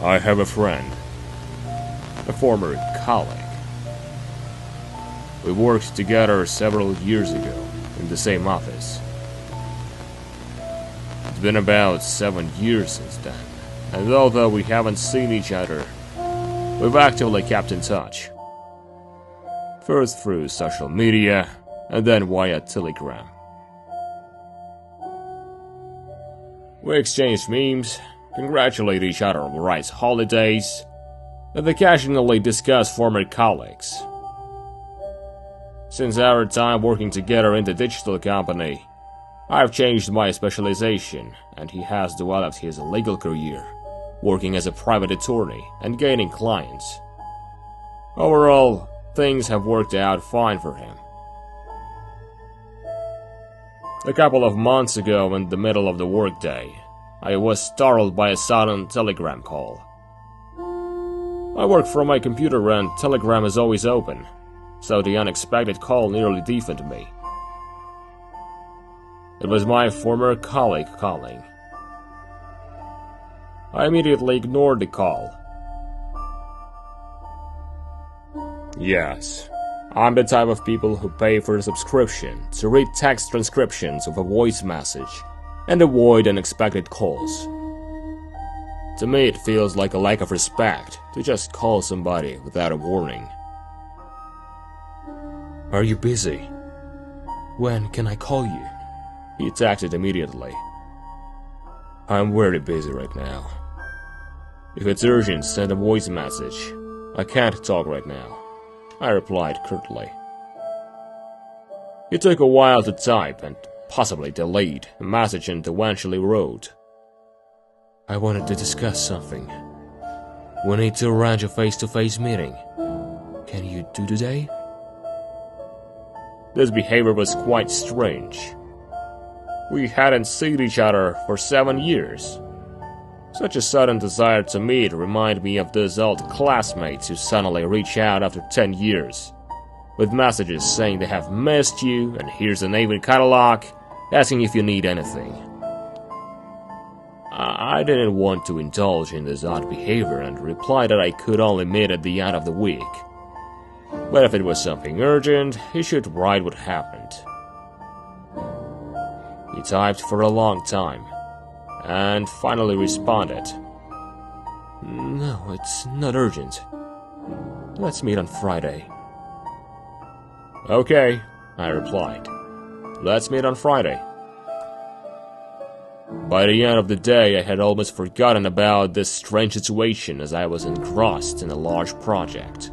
I have a friend, a former colleague. We worked together several years ago in the same office. It's been about 7 years since then, and although we haven't seen each other, we've actively kept in touch. First through social media, and then via Telegram. We exchanged memes, congratulate each other on Rice holidays, and occasionally discuss former colleagues. Since our time working together in the digital company, I've changed my specialization, and he has developed his legal career, working as a private attorney and gaining clients. Overall, things have worked out fine for him. A couple of months ago, in the middle of the workday, I was startled by a sudden Telegram call. I work from my computer and Telegram is always open, so the unexpected call nearly deafened me. It was my former colleague calling. I immediately ignored the call. Yes, I'm the type of people who pay for a subscription to read text transcriptions of a voice message and avoid unexpected calls. To me, it feels like a lack of respect to just call somebody without a warning. Are you busy? When can I call you? He texted immediately. I'm very busy right now. If it's urgent, send a voice message. I can't talk right now, I replied curtly. It took a while to type and possibly delayed a message and eventually wrote, I wanted to discuss something. We need to arrange a face-to-face meeting. Can you do today? This behavior was quite strange. We hadn't seen each other for 7 years. Such a sudden desire to meet reminded me of those old classmates who suddenly reach out after 10 years, with messages saying they have missed you and here's a name in catalog, asking if you need anything. I didn't want to indulge in this odd behavior and replied that I could only meet at the end of the week. But if it was something urgent, he should write what happened. He typed for a long time, and finally responded, No, it's not urgent. Let's meet on Friday. Okay, I replied. Let's meet on Friday. By the end of the day, I had almost forgotten about this strange situation as I was engrossed in a large project.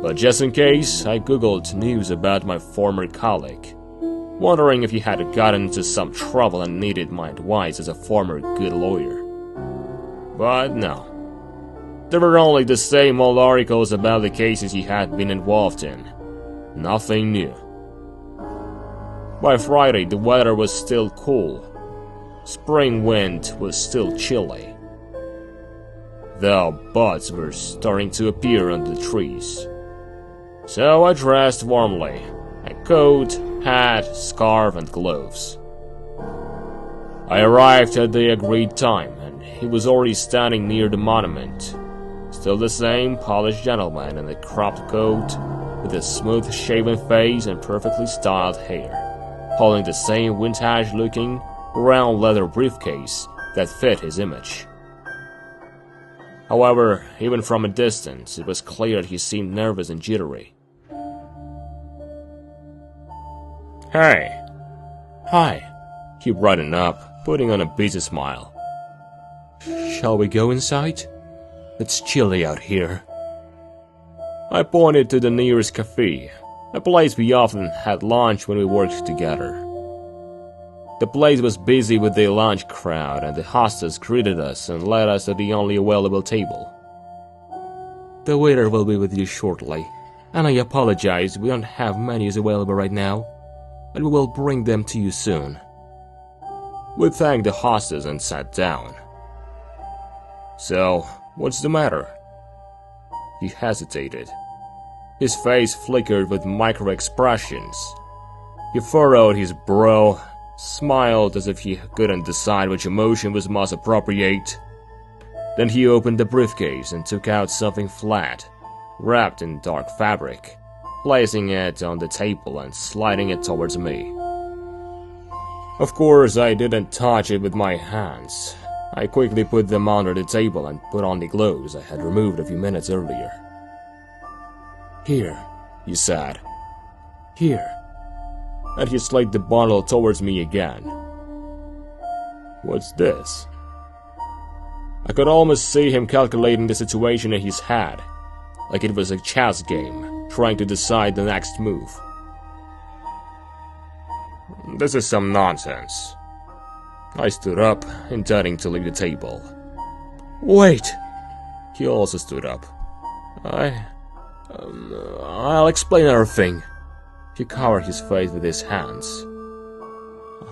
But just in case, I googled news about my former colleague, wondering if he had gotten into some trouble and needed my advice as a former good lawyer. But no. There were only the same old articles about the cases he had been involved in. Nothing new. By Friday, the weather was still cool. Spring wind was still chilly. The buds were starting to appear on the trees. So I dressed warmly. A coat, hat, scarf, and gloves. I arrived at the agreed time, and he was already standing near the monument. Still the same polished gentleman in a cropped coat, with a smooth-shaven face and perfectly styled hair, holding the same vintage-looking, round leather briefcase that fit his image. However, even from a distance, it was clear that he seemed nervous and jittery. Hey. Hi. He brightened up, putting on a busy smile. Shall we go inside? It's chilly out here. I pointed to the nearest cafe, a place we often had lunch when we worked together. The place was busy with the lunch crowd, and the hostess greeted us and led us to the only available table. The waiter will be with you shortly, and I apologize we don't have menus available right now, but we will bring them to you soon. We thanked the hostess and sat down. So, what's the matter? He hesitated. His face flickered with micro-expressions. He furrowed his brow, smiled as if he couldn't decide which emotion was most appropriate, Then he opened the briefcase and took out something flat, wrapped in dark fabric, placing it on the table and sliding it towards me. Of course, I didn't touch it with my hands. I quickly put them under the table and put on the gloves I had removed a few minutes earlier. "Here," he said. "Here." And he slid the bundle towards me again. "What's this?" I could almost see him calculating the situation in his head, like it was a chess game, trying to decide the next move. "This is some nonsense." I stood up, intending to leave the table. "Wait!" He also stood up. I'll explain everything." He covered his face with his hands.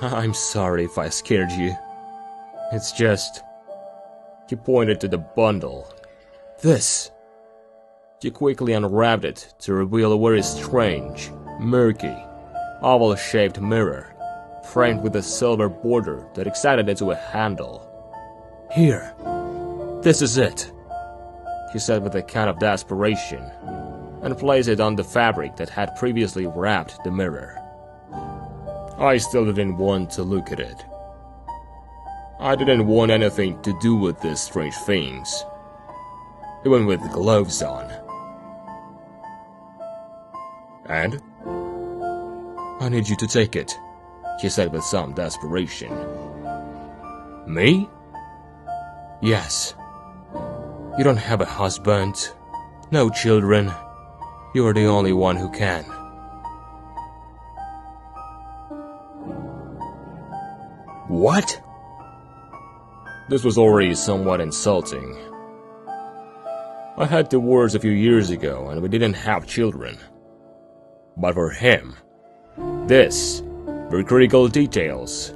"I'm sorry if I scared you. It's just..." He pointed to the bundle. "This." He quickly unwrapped it to reveal a very strange, murky, oval-shaped mirror, framed with a silver border that extended into a handle. "Here. This is it," he said with a kind of desperation, and placed it on the fabric that had previously wrapped the mirror. I still didn't want to look at it. I didn't want anything to do with these strange things, even with gloves on. "And?" "I need you to take it," he said with some desperation. "Me?" "Yes. You don't have a husband, no children. You're the only one who can." "What?" This was already somewhat insulting. I had divorced a few years ago and we didn't have children. But for him, this were critical details,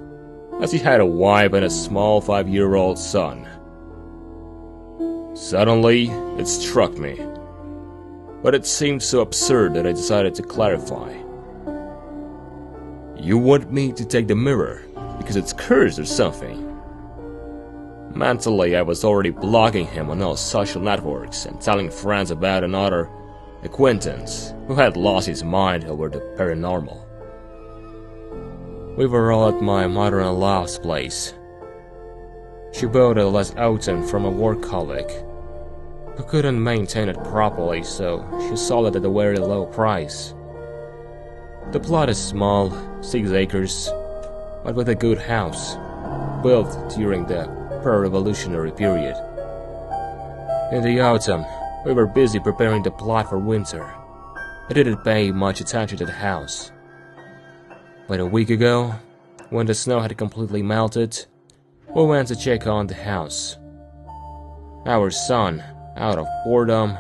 as he had a wife and a small 5-year-old son. Suddenly, it struck me. But it seemed so absurd that I decided to clarify. "You want me to take the mirror because it's cursed or something?" Mentally, I was already blocking him on all social networks and telling friends about another acquaintance who had lost his mind over the paranormal. We were all at my mother-in-law's place. She bought a last autumn from a work colleague who couldn't maintain it properly, so she sold it at a very low price. The plot is small, 6 acres, but with a good house, built during the pre-revolutionary period. In the autumn, we were busy preparing the plot for winter. I didn't pay much attention to the house. But a week ago, when the snow had completely melted, we went to check on the house. Our son, out of boredom,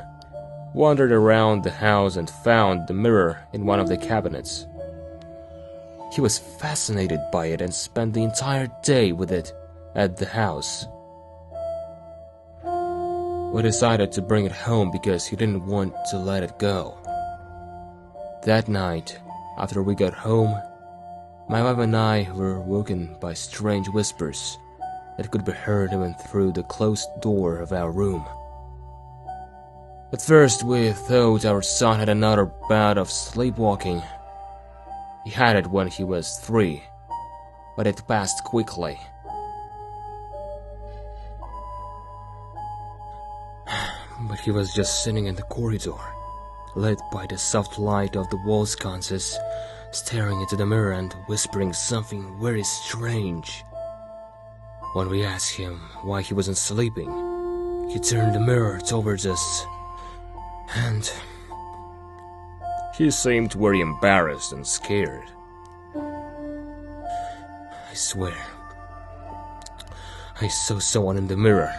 wandered around the house and found the mirror in one of the cabinets. He was fascinated by it and spent the entire day with it at the house. We decided to bring it home because he didn't want to let it go. That night, after we got home, my wife and I were woken by strange whispers that could be heard even through the closed door of our room. At first, we thought our son had another bout of sleepwalking. He had it when he was 3, but it passed quickly. But he was just sitting in the corridor, lit by the soft light of the wall sconces, staring into the mirror and whispering something very strange. When we asked him why he wasn't sleeping, he turned the mirror towards us, and he seemed very embarrassed and scared. I swear, I saw someone in the mirror,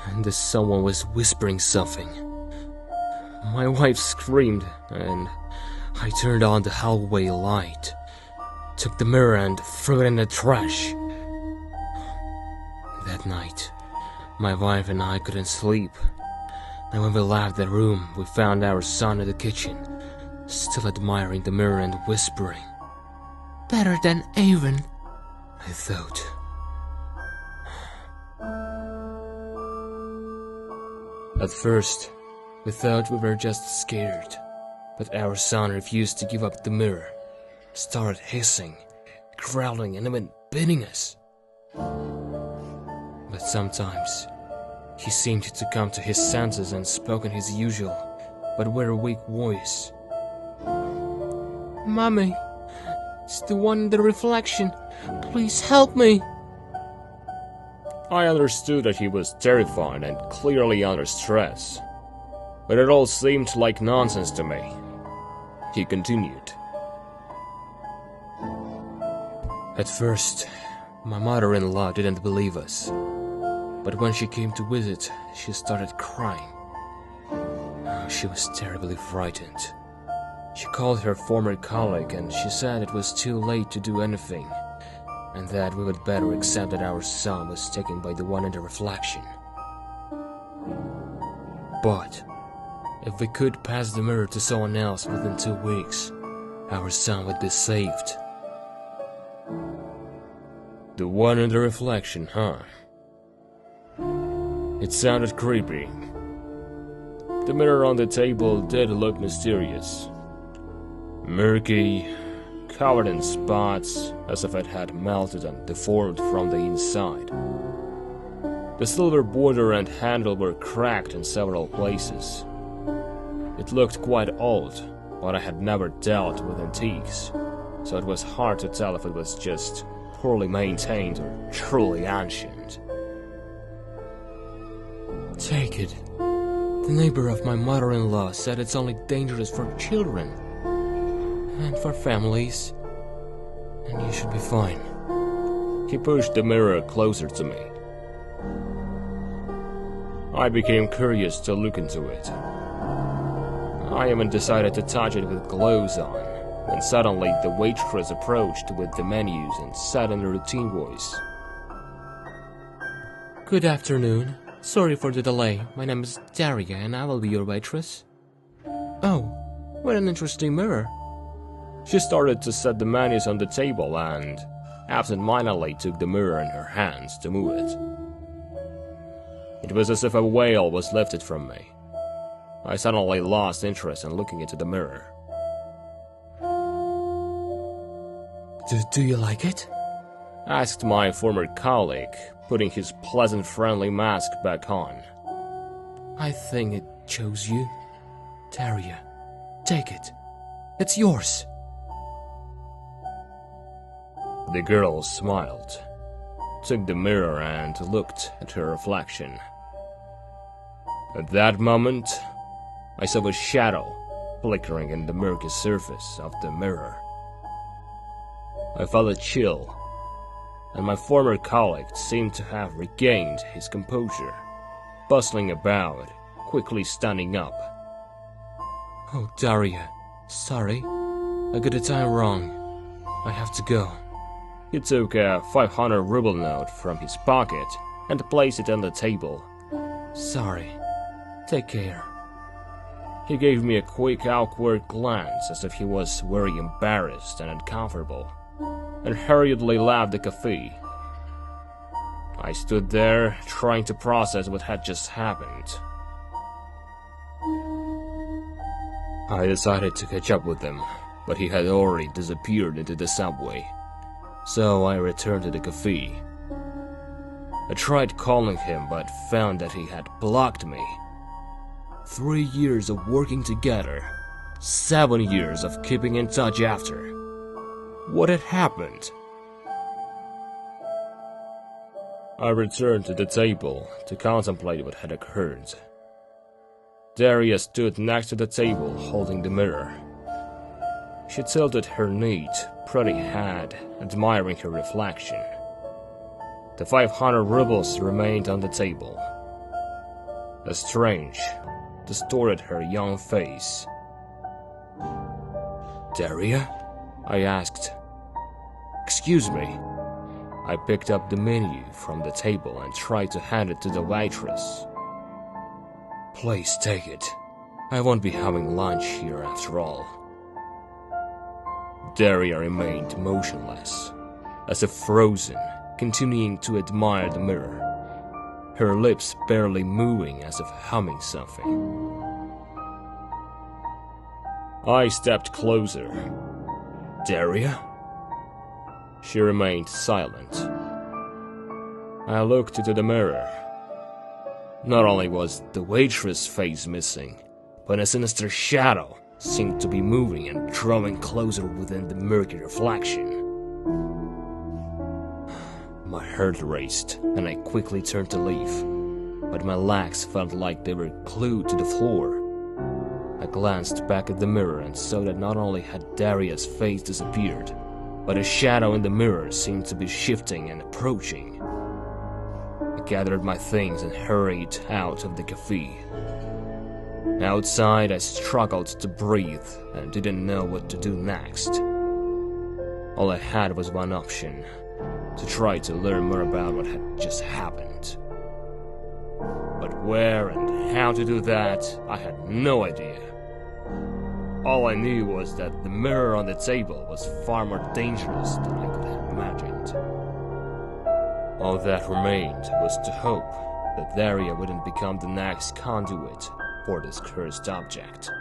and the someone was whispering something. My wife screamed, and I turned on the hallway light, took the mirror and threw it in the trash. That night, my wife and I couldn't sleep, and when we left the room, we found our son in the kitchen, still admiring the mirror and whispering, "Better than Avon," I thought. At first, we thought we were just scared, but our son refused to give up the mirror, started hissing, growling, and even beating us. But sometimes, he seemed to come to his senses and spoke in his usual, but very weak voice. "Mommy, it's the one in the reflection. Please help me." I understood that he was terrified and clearly under stress, but it all seemed like nonsense to me. He continued. At first, my mother-in-law didn't believe us, but when she came to visit, she started crying. She was terribly frightened. She called her former colleague and she said it was too late to do anything, and that we would better accept that our son was taken by the one in the reflection. But if we could pass the mirror to someone else within 2 weeks, our son would be saved. The one in the reflection, huh? It sounded creepy. The mirror on the table did look mysterious. Murky, covered in spots, as if it had melted and deformed from the inside. The silver border and handle were cracked in several places. It looked quite old, but I had never dealt with antiques, so it was hard to tell if it was just poorly maintained or truly ancient. "Take it. The neighbor of my mother-in-law said it's only dangerous for children and for families, and you should be fine." He pushed the mirror closer to me. I became curious to look into it. I even decided to touch it with gloves on, when suddenly the waitress approached with the menus and said in a routine voice, "Good afternoon. Sorry for the delay. My name is Daria and I will be your waitress." "Oh, what an interesting mirror." She started to set the menus on the table and absent-mindedly took the mirror in her hands to move it. It was as if a veil was lifted from me. I suddenly lost interest in looking into the mirror. Do you like it?" asked my former colleague, putting his pleasant friendly mask back on. "I think it chose you. Daria, take it. It's yours." The girl smiled, took the mirror and looked at her reflection. At that moment, I saw a shadow flickering in the murky surface of the mirror. I felt a chill, and my former colleague seemed to have regained his composure, bustling about, quickly standing up. "Oh, Daria, sorry. I got the time wrong. I have to go." He took a 500 ruble note from his pocket and placed it on the table. "Sorry. Take care." He gave me a quick, awkward glance as if he was very embarrassed and uncomfortable, and hurriedly left the cafe. I stood there, trying to process what had just happened. I decided to catch up with him, but he had already disappeared into the subway, so I returned to the cafe. I tried calling him, but found that he had blocked me. 3 years of working together, 7 years of keeping in touch after. What had happened? I returned to the table to contemplate what had occurred. Daria stood next to the table, holding the mirror. She tilted her neat, pretty head, admiring her reflection. The 500 rubles remained on the table. A strange, distorted her young face. "Daria?" I asked. "Excuse me." I picked up the menu from the table and tried to hand it to the waitress. "Please take it. I won't be having lunch here after all." Daria remained motionless, as if frozen, continuing to admire the mirror. her lips barely moving as if humming something. I stepped closer. Daria? She remained silent. I looked into the mirror. Not only was the waitress' face missing, but a sinister shadow seemed to be moving and drawing closer within the murky reflection. My heart raced, and I quickly turned to leave, but my legs felt like they were glued to the floor. I glanced back at the mirror and saw that not only had Daria's face disappeared, but a shadow in the mirror seemed to be shifting and approaching. I gathered my things and hurried out of the cafe. Outside, I struggled to breathe and didn't know what to do next. All I had was one option: to try to learn more about what had just happened. But where and how to do that, I had no idea. All I knew was that the mirror on the table was far more dangerous than I could have imagined. All that remained was to hope that Daria wouldn't become the next conduit for this cursed object.